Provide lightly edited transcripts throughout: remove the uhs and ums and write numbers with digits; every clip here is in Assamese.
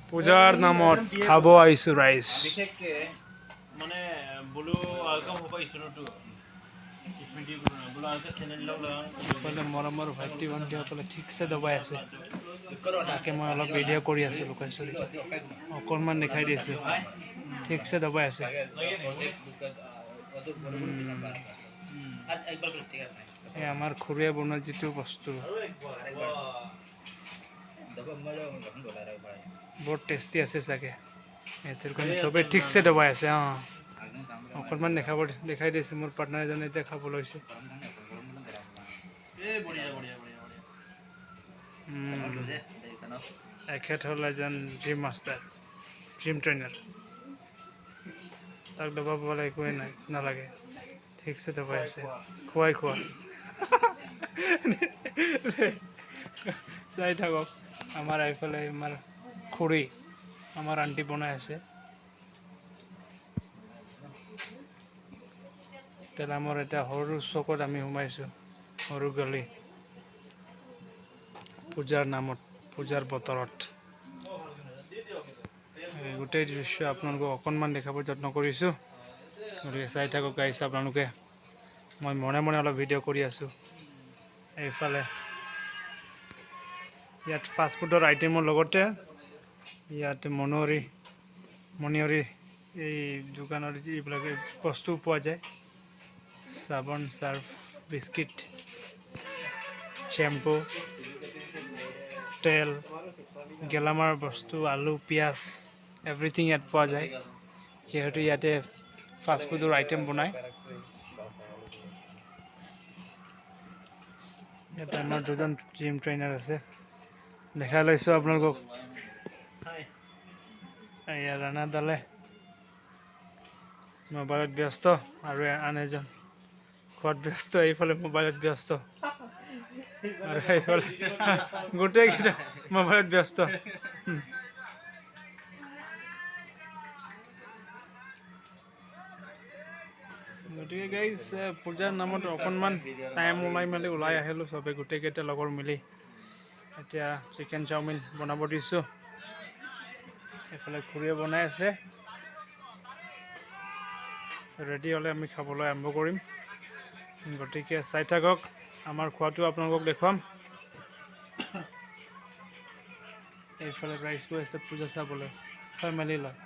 পূজাৰ নামত খাব আহিছো ৰাইজ। বিশেষকে মানে বোলো আলকাম হ'ব ইছুৰটো স্মৃতি বোলো আলকা চেনেল সকলে মৰমৰ ভাইটি ভণ্টিসকলে ঠিকছে দবাই আছে। তাকে মই অলপ ভিডিঅ' কৰি আছো লোকেশ্যন অকণমান দেখাই দিছো। ঠিকছে দবাই আছে। এই আমাৰ খুৰীয়ে বনোৱা যিটো বস্তু বহুত টেষ্টি আছে চাগে। এটোৰ কাৰণে চবে ঠিকছে দবাই আছে। অকণমান দেখাই দিছে। মোৰ পাৰ্টনাৰ এজনে এতিয়া খাব লৈছে। এখেত হ'ল এজন জিম মাষ্টাৰ, জিম ট্ৰেইনাৰ। তাক দবাবলৈ একোৱেই নালাগে। ঠিকছে দবাই আছে। খোৱা চাই থাকক। আমাৰ এইফালে আমাৰ খুৰী, আমাৰ আণ্টি বনাই আছে। তেলামৰ এটা সৰু চকত আমি সোমাইছোঁ, সৰু গলি। পূজাৰ নামত, পূজাৰ বতৰত গোটেই দৃশ্য আপোনালোকক অকণমান দেখাব যত্ন কৰিছোঁ। গতিকে চাই থাকক গাইছ আপোনালোকে। মই মনে মনে অলপ ভিডিঅ' কৰি আছোঁ। এইফালে ইয়াত ফাষ্টফুডৰ আইটেমৰ লগতে ইয়াত মণিয়ৰি এই দোকানৰ যিবিলাক বস্তু পোৱা যায়। চাবোন, চাৰ্ফ, বিস্কিট, শ্বেম্পু, তেল, গেলামালৰ বস্তু, আলু, পিঁয়াজ এভৰিথিং ইয়াত পোৱা যায়। যিহেতু ইয়াতে ফাষ্টফুডৰ আইটেম বনায়। ইয়াতে আমাৰ দুজন জিম ট্ৰেইনাৰ আছে। দেখাই লৈছোঁ আপোনালোকক। এয়া ৰাণাদালে মোবাইলত ব্যস্ত আৰু আন এজন খোৱাত ব্যস্ত। এইফালে মোবাইলত ব্যস্ত আৰু এইফালে গোটেইকেইটা মোবাইলত ব্যস্ত। গতিকে গাইজ পূজাৰ নামত অকণমান টাইম ওলাই আহিলোঁ চবে গোটেইকেইটা লগৰ মিলি। এতিয়া চিকেন চাওমিন বনাব দিছোঁ। এইফালে খুৰীয়ে বনাই আছে। ৰেডি হ'লে আমি খাবলৈ আৰম্ভ কৰিম। গতিকে চাই থাকক। আমাৰ খোৱাটো আপোনালোকক দেখুৱাম। এইফালে ৰাইজ গৈ আছে পূজা চাবলৈ, ফেমিলি লয়।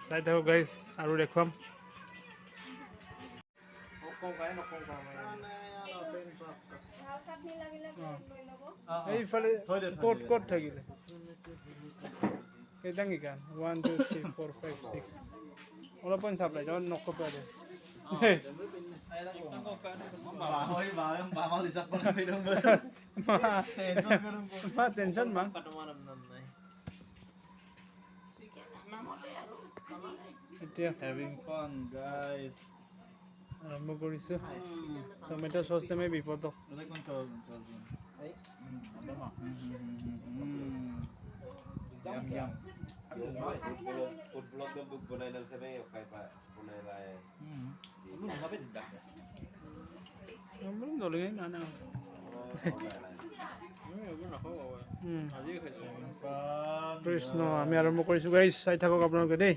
চাই থাকক গাইজ, আৰু দেখুৱাম। এইফালে ক'ত থাকিলে কেইটা 1 2 3 4 5 6 অলপমান চাপ্লাই যাব নকপা দে। টেনশ্যন মা এতিয়া আৰম্ভ কৰিছোঁ। টমেটো চচ তুমি বিপদক কৃষ্ণ। আমি আৰম্ভ কৰিছোঁ গাইজ, চাই থাকক আপোনালোকে দেই।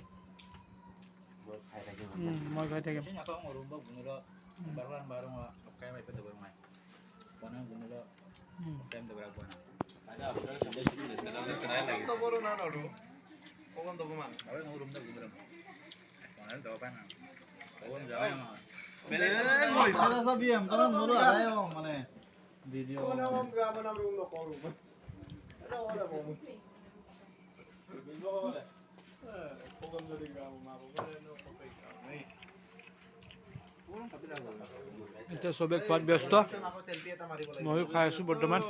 মই খাই থাকিম। এতিয়া চবে খোৱাত ব্যস্ত, ময়ো খাই আছোঁ বৰ্তমান।